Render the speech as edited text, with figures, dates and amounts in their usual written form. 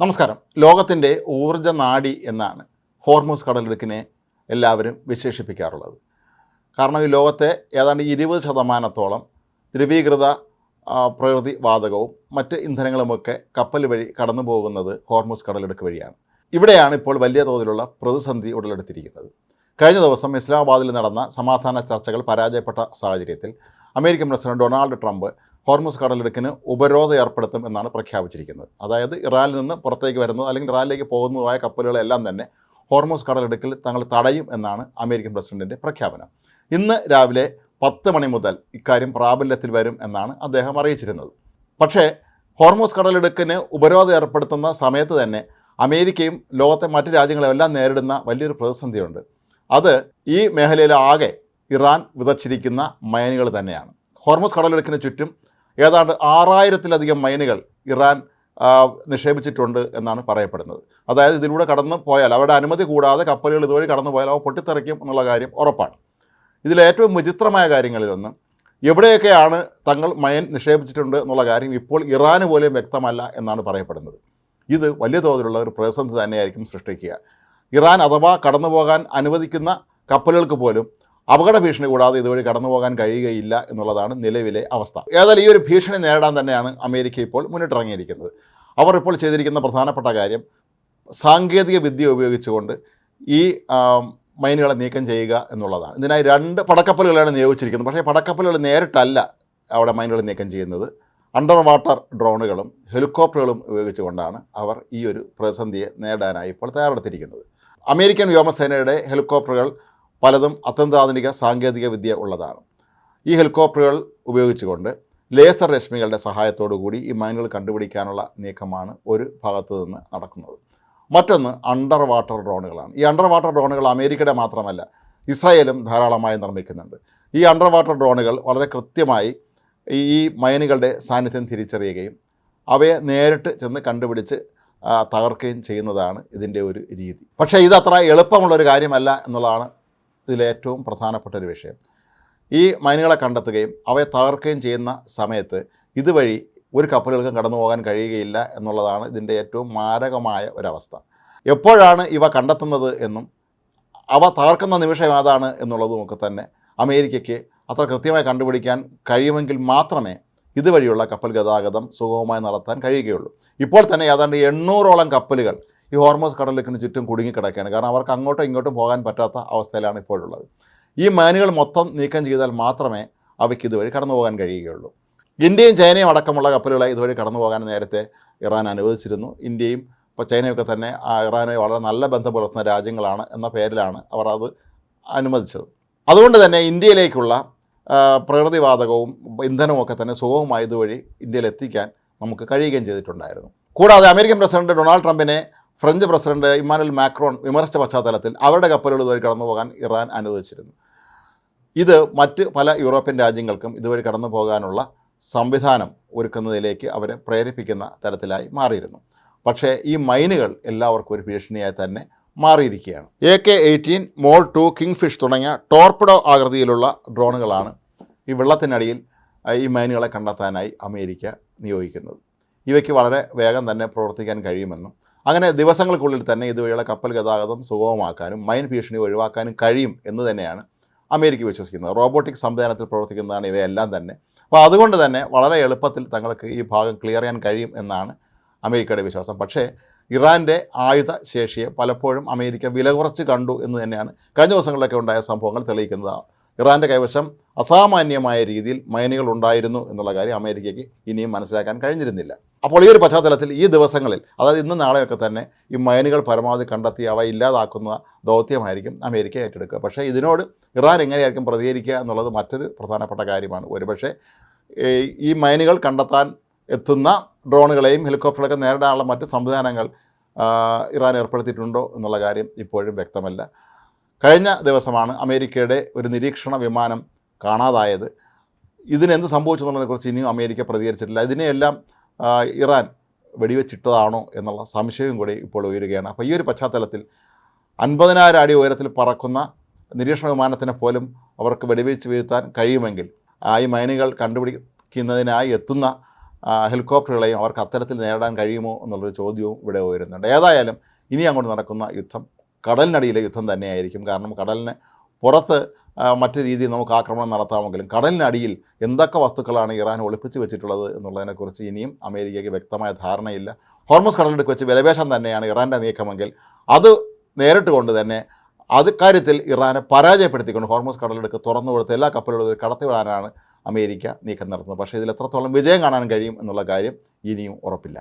നമസ്കാരം. ലോകത്തിൻ്റെ ഊർജ്ജ നാഡി എന്നാണ് ഹോർമൂസ് കടലിടുക്കിനെ എല്ലാവരും വിശേഷിപ്പിക്കാറുള്ളത്. കാരണം ഈ ലോകത്തെ ഏതാണ്ട് 20% ദ്രവീകൃത പ്രകൃതി വാതകവും മറ്റ് ഇന്ധനങ്ങളുമൊക്കെ കപ്പൽ വഴി കടന്നു പോകുന്നത് ഹോർമൂസ് കടലിടുക്ക് വഴിയാണ്. ഇവിടെയാണ് ഇപ്പോൾ വലിയ തോതിലുള്ള പ്രതിസന്ധി ഉടലെടുത്തിരിക്കുന്നത്. കഴിഞ്ഞ ദിവസം ഇസ്ലാമാബാദിൽ നടന്ന സമാധാന ചർച്ചകൾ പരാജയപ്പെട്ട സാഹചര്യത്തിൽ American president Donald Trump Hormuz കടലിടുക്കിന് ഉപരോധം ഏർപ്പെടുത്തും എന്നാണ് പ്രഖ്യാപിച്ചിരിക്കുന്നത്. അതായത് ഇറാനിൽ നിന്ന് പുറത്തേക്ക് വരുന്നത് അല്ലെങ്കിൽ ഇറാനിലേക്ക് പോകുന്നതുമായ കപ്പലുകളെല്ലാം തന്നെ ഹോർമൂസ് കടലിടുക്കിൽ തങ്ങൾ തടയും എന്നാണ് അമേരിക്കൻ പ്രസിഡന്റിൻ്റെ പ്രഖ്യാപനം. ഇന്ന് രാവിലെ 10 മണി മുതൽ ഇക്കാര്യം പ്രാബല്യത്തിൽ വരും എന്നാണ് അദ്ദേഹം അറിയിച്ചിരുന്നത്. പക്ഷേ ഹോർമൂസ് കടലിടുക്കിന് ഉപരോധം ഏർപ്പെടുത്തുന്ന സമയത്ത് തന്നെ അമേരിക്കയും ലോകത്തെ മറ്റ് രാജ്യങ്ങളെല്ലാം നേരിടുന്ന വലിയൊരു പ്രതിസന്ധിയുണ്ട്. അത് ഈ മേഖലയിലാകെ ഇറാൻ വിതച്ചിരിക്കുന്ന മൈനുകൾ തന്നെയാണ്. ഹോർമൂസ് കടലിടുക്കിന് ചുറ്റും ഏതാണ്ട് 6000-ലധികം മൈനുകൾ ഇറാൻ നിക്ഷേപിച്ചിട്ടുണ്ട് എന്നാണ് പറയപ്പെടുന്നത്. അതായത് ഇതിലൂടെ കടന്നു പോയാൽ അവരുടെ അനുമതി കൂടാതെ കപ്പലുകൾ ഇതുവഴി കടന്നു പോയാൽ അവ പൊട്ടിത്തെറിക്കും എന്നുള്ള കാര്യം ഉറപ്പാണ്. ഇതിലേറ്റവും വിചിത്രമായ കാര്യങ്ങളിലൊന്ന് എവിടെയൊക്കെയാണ് തങ്ങൾ മൈൻ നിക്ഷേപിച്ചിട്ടുണ്ട് എന്നുള്ള കാര്യം ഇപ്പോൾ ഇറാന് പോലും വ്യക്തമല്ല എന്നാണ് പറയപ്പെടുന്നത്. ഇത് വലിയ തോതിലുള്ള ഒരു പ്രതിസന്ധി തന്നെയായിരിക്കും സൃഷ്ടിക്കുക. ഇറാൻ അഥവാ കടന്നു പോകാൻ അനുവദിക്കുന്ന കപ്പലുകൾക്ക് പോലും അപകട ഭീഷണി കൂടാതെ ഇതുവഴി കടന്നു പോകാൻ കഴിയുകയില്ല എന്നുള്ളതാണ് നിലവിലെ അവസ്ഥ. ഏതായാലും ഈ ഒരു ഭീഷണി നേരിടാൻ തന്നെയാണ് അമേരിക്ക ഇപ്പോൾ മുന്നിട്ടിറങ്ങിയിരിക്കുന്നത്. അവർ ഇപ്പോൾ ചെയ്തിരിക്കുന്ന പ്രധാനപ്പെട്ട കാര്യം സാങ്കേതിക വിദ്യ ഉപയോഗിച്ചുകൊണ്ട് ഈ മൈനുകളെ നീക്കം ചെയ്യുക എന്നുള്ളതാണ്. ഇതിനായി 2 പടക്കപ്പലുകളാണ് നിയോഗിച്ചിരിക്കുന്നത്. പക്ഷേ പടക്കപ്പലുകൾ നേരിട്ടല്ല അവിടെ മൈനുകൾ നീക്കം ചെയ്യുന്നത്. അണ്ടർ വാട്ടർ ഡ്രോണുകളും ഹെലികോപ്റ്ററുകളും ഉപയോഗിച്ചുകൊണ്ടാണ് അവർ ഈ ഒരു പ്രതിസന്ധിയെ നേടാനായി ഇപ്പോൾ തയ്യാറെടുത്തിരിക്കുന്നത്. അമേരിക്കൻ വ്യോമസേനയുടെ ഹെലികോപ്റ്ററുകൾ പലതും അത്യന്താധുനിക സാങ്കേതിക വിദ്യ ഉള്ളതാണ്. ഈ ഹെലികോപ്റ്ററുകൾ ഉപയോഗിച്ചുകൊണ്ട് ലേസർ രശ്മികളുടെ സഹായത്തോടു കൂടി ഈ മൈനുകൾ കണ്ടുപിടിക്കാനുള്ള നീക്കമാണ് ഒരു ഭാഗത്തു നിന്ന് നടക്കുന്നത്. മറ്റൊന്ന് അണ്ടർ വാട്ടർ ഡ്രോണുകളാണ്. ഈ അണ്ടർ വാട്ടർ ഡ്രോണുകൾ അമേരിക്കയുടെ മാത്രമല്ല ഇസ്രായേലും ധാരാളമായി നിർമ്മിക്കുന്നുണ്ട്. ഈ അണ്ടർ വാട്ടർ ഡ്രോണുകൾ വളരെ കൃത്യമായി ഈ മൈനുകളുടെ സാന്നിധ്യം തിരിച്ചറിയുകയും അവയെ നേരിട്ട് ചെന്ന് കണ്ടുപിടിച്ച് തകർക്കുകയും ചെയ്യുന്നതാണ് ഇതിൻ്റെ ഒരു രീതി. പക്ഷേ ഇതത്ര എളുപ്പമുള്ളൊരു കാര്യമല്ല എന്നുള്ളതാണ് ഇതിലേറ്റവും പ്രധാനപ്പെട്ട ഒരു വിഷയം. ഈ മൈനുകളെ കണ്ടെത്തുകയും അവയെ തകർക്കുകയും ചെയ്യുന്ന സമയത്ത് ഇതുവഴി ഒരു കപ്പലുകൾക്കും കടന്നു പോകാൻ കഴിയുകയില്ല എന്നുള്ളതാണ് ഇതിൻ്റെ ഏറ്റവും മാരകമായ ഒരവസ്ഥ. എപ്പോഴാണ് ഇവ കണ്ടെത്തുന്നത് എന്നും അവ തകർക്കുന്ന നിമിഷം ഏതാണ് എന്നുള്ളതുമൊക്കെ തന്നെ അമേരിക്കയ്ക്ക് അത്ര കൃത്യമായി കണ്ടുപിടിക്കാൻ കഴിയുമെങ്കിൽ മാത്രമേ ഇതുവഴിയുള്ള കപ്പൽ ഗതാഗതം സുഗമമായി നടത്താൻ കഴിയുകയുള്ളൂ. ഇപ്പോൾ തന്നെ ഏതാണ്ട് 800ഓളം കപ്പലുകൾ ഈ ഹോർമൂസ് കടലിടുക്കിന് ചുറ്റും കുടുങ്ങിക്കിടക്കുകയാണ്. കാരണം അവർക്ക് അങ്ങോട്ടും ഇങ്ങോട്ടും പോകാൻ പറ്റാത്ത അവസ്ഥയിലാണ് ഇപ്പോഴുള്ളത്. ഈ മൈനുകൾ മൊത്തം നീക്കം ചെയ്താൽ മാത്രമേ അവയ്ക്ക് ഇതുവഴി കടന്നു പോകാൻ കഴിയുകയുള്ളൂ. ഇന്ത്യയും ചൈനയും അടക്കമുള്ള കപ്പലുകളെ ഇതുവഴി കടന്നു പോകാൻ നേരത്തെ ഇറാൻ അനുവദിച്ചിരുന്നു. ഇന്ത്യയും ഇപ്പോൾ ചൈനയൊക്കെ തന്നെ ഇറാനെ വളരെ നല്ല ബന്ധം പുലർത്തുന്ന രാജ്യങ്ങളാണ് എന്ന പേരിലാണ് അവർ അത് അനുവദിച്ചത്. അതുകൊണ്ട് തന്നെ ഇന്ത്യയിലേക്കുള്ള പ്രകൃതിവാതകവും ഇന്ധനവും ഒക്കെ തന്നെ സുഗമമായി ഇതുവഴി ഇന്ത്യയിൽ എത്തിക്കാൻ നമുക്ക് കഴിയുകയും ചെയ്തിട്ടുണ്ടായിരുന്നു. കൂടാതെ അമേരിക്കൻ പ്രസിഡന്റ് ഡൊണാൾഡ് ട്രംപിനെ ഫ്രഞ്ച് പ്രസിഡന്റ് ഇമ്മാനുവൽ മാക്രോൺ വിമർശിച്ച പശ്ചാത്തലത്തിൽ അവരുടെ കപ്പലുകൾ ഇതുവഴി കടന്നു പോകാൻ ഇറാൻ അനുവദിച്ചിരുന്നു. ഇത് മറ്റ് പല യൂറോപ്യൻ രാജ്യങ്ങൾക്കും ഇതുവഴി കടന്നു പോകാനുള്ള സംവിധാനം ഒരുക്കുന്നതിലേക്ക് അവരെ പ്രേരിപ്പിക്കുന്ന തരത്തിലായി മാറിയിരുന്നു. പക്ഷേ ഈ മൈനുകൾ എല്ലാവർക്കും ഒരു ഭീഷണിയായി തന്നെ മാറിയിരിക്കുകയാണ്. AK-18 മോഡ് 2 കിങ് ഫിഷ് തുടങ്ങിയ ടോർപിഡോ ആകൃതിയിലുള്ള ഡ്രോണുകളാണ് ഈ വെള്ളത്തിനടിയിൽ ഈ മൈനുകളെ കണ്ടെത്താനായി അമേരിക്ക നിയോഗിക്കുന്നത്. ഇവയ്ക്ക് വളരെ വേഗം തന്നെ പ്രവർത്തിക്കാൻ കഴിയുമെന്നും അങ്ങനെ ദിവസങ്ങൾക്കുള്ളിൽ തന്നെ ഇതുവഴിയുള്ള കപ്പൽ ഗതാഗതം സുഗമമാക്കാനും മൈൻ ഭീഷണി ഒഴിവാക്കാനും കഴിയും എന്ന് തന്നെയാണ് അമേരിക്ക വിശ്വസിക്കുന്നത്. റോബോട്ടിക് സംവിധാനത്തിൽ പ്രവർത്തിക്കുന്നതാണ് ഇവയെല്ലാം തന്നെ. അപ്പോൾ അതുകൊണ്ട് തന്നെ വളരെ എളുപ്പത്തിൽ തങ്ങൾക്ക് ഈ ഭാഗം ക്ലിയർ ചെയ്യാൻ കഴിയും എന്നാണ് അമേരിക്കയുടെ വിശ്വാസം. പക്ഷേ ഇറാൻ്റെ ആയുധ ശേഷിയെ പലപ്പോഴും അമേരിക്ക വില കുറച്ച് കണ്ടു എന്ന് തന്നെയാണ് കഴിഞ്ഞ ദിവസങ്ങളിലൊക്കെ ഉണ്ടായ സംഭവങ്ങൾ തെളിയിക്കുന്നത്. ഇറാൻ്റെ കൈവശം അസാമാന്യമായ രീതിയിൽ മൈനുകൾ ഉണ്ടായിരുന്നു എന്നുള്ള കാര്യം അമേരിക്കയ്ക്ക് ഇനിയും മനസ്സിലാക്കാൻ കഴിഞ്ഞിരുന്നില്ല. അപ്പോൾ ഈ ഒരു പശ്ചാത്തലത്തിൽ ഈ ദിവസങ്ങളിൽ, അതായത് ഇന്ന് നാളെയൊക്കെ തന്നെ ഈ മൈനുകൾ പരമാവധി കണ്ടെത്തി അവ ഇല്ലാതാക്കുന്ന ദൗത്യമായിരിക്കും അമേരിക്ക ഏറ്റെടുക്കുക. പക്ഷേ ഇതിനോട് ഇറാൻ എങ്ങനെയായിരിക്കും പ്രതികരിക്കുക എന്നുള്ളത് മറ്റൊരു പ്രധാനപ്പെട്ട കാര്യമാണ്. ഒരുപക്ഷെ ഈ മൈനുകൾ കണ്ടെത്താൻ എത്തുന്ന ഡ്രോണുകളെയും ഹെലികോപ്റ്ററുകളൊക്കെ നേരിടാനുള്ള മറ്റ് സംവിധാനങ്ങൾ ഇറാൻ ഏർപ്പെടുത്തിയിട്ടുണ്ടോ എന്നുള്ള കാര്യം ഇപ്പോഴും വ്യക്തമല്ല. കഴിഞ്ഞ ദിവസമാണ് അമേരിക്കയുടെ ഒരു നിരീക്ഷണ വിമാനം കാണാതായത്. ഇതിനെന്ത് സംഭവിച്ചു എന്നുള്ളതിനെക്കുറിച്ച് ഇനിയും അമേരിക്ക പ്രതികരിച്ചിട്ടില്ല. ഇതിനെയെല്ലാം ഇറാൻ വെടിവെച്ചിട്ടതാണോ എന്നുള്ള സംശയവും കൂടി ഇപ്പോൾ ഉയരുകയാണ്. അപ്പോൾ ഈ ഒരു പശ്ചാത്തലത്തിൽ 50,000 അടി ഉയരത്തിൽ പറക്കുന്ന നിരീക്ഷണ വിമാനത്തിനെ പോലും അവർക്ക് വെടിവെച്ച് വീഴ്ത്താൻ കഴിയുമെങ്കിൽ ഈ മൈനുകൾ കണ്ടുപിടിക്കുന്നതിനായി എത്തുന്ന ഹെലികോപ്റ്ററുകളെയും അവർക്ക് അത്തരത്തിൽ നേരിടാൻ കഴിയുമോ എന്നുള്ളൊരു ചോദ്യവും ഇവിടെ ഉയരുന്നുണ്ട്. ഏതായാലും ഇനി അങ്ങോട്ട് നടക്കുന്ന യുദ്ധം കടലിനടിയിലെ യുദ്ധം തന്നെയായിരിക്കും. കാരണം കടലിന് പുറത്ത് മറ്റു രീതിയിൽ നമുക്ക് ആക്രമണം നടത്താമെങ്കിലും കടലിനടിയിൽ എന്തൊക്കെ വസ്തുക്കളാണ് ഇറാൻ ഒളിപ്പിച്ച് വെച്ചിട്ടുള്ളത് എന്നുള്ളതിനെക്കുറിച്ച് ഇനിയും അമേരിക്കയ്ക്ക് വ്യക്തമായ ധാരണയില്ല. ഹോർമുസ് കടലിടുക്ക് വെച്ച് വിലപേശം തന്നെയാണ് ഇറാൻ്റെ നീക്കമെങ്കിൽ അത് നേരിട്ട് കൊണ്ട് തന്നെ കാര്യത്തിൽ ഇറാനെ പരാജയപ്പെടുത്തിക്കൊണ്ട് ഹോർമുസ് കടലിടുക്ക് തുറന്നു കൊടുത്ത് എല്ലാ കപ്പലുകളും കടത്തിവിടാനാണ് അമേരിക്ക നീക്കം നടത്തുന്നത്. പക്ഷേ ഇതിൽ എത്രത്തോളം വിജയം കാണാൻ കഴിയും എന്നുള്ള കാര്യം ഇനിയും ഉറപ്പില്ല.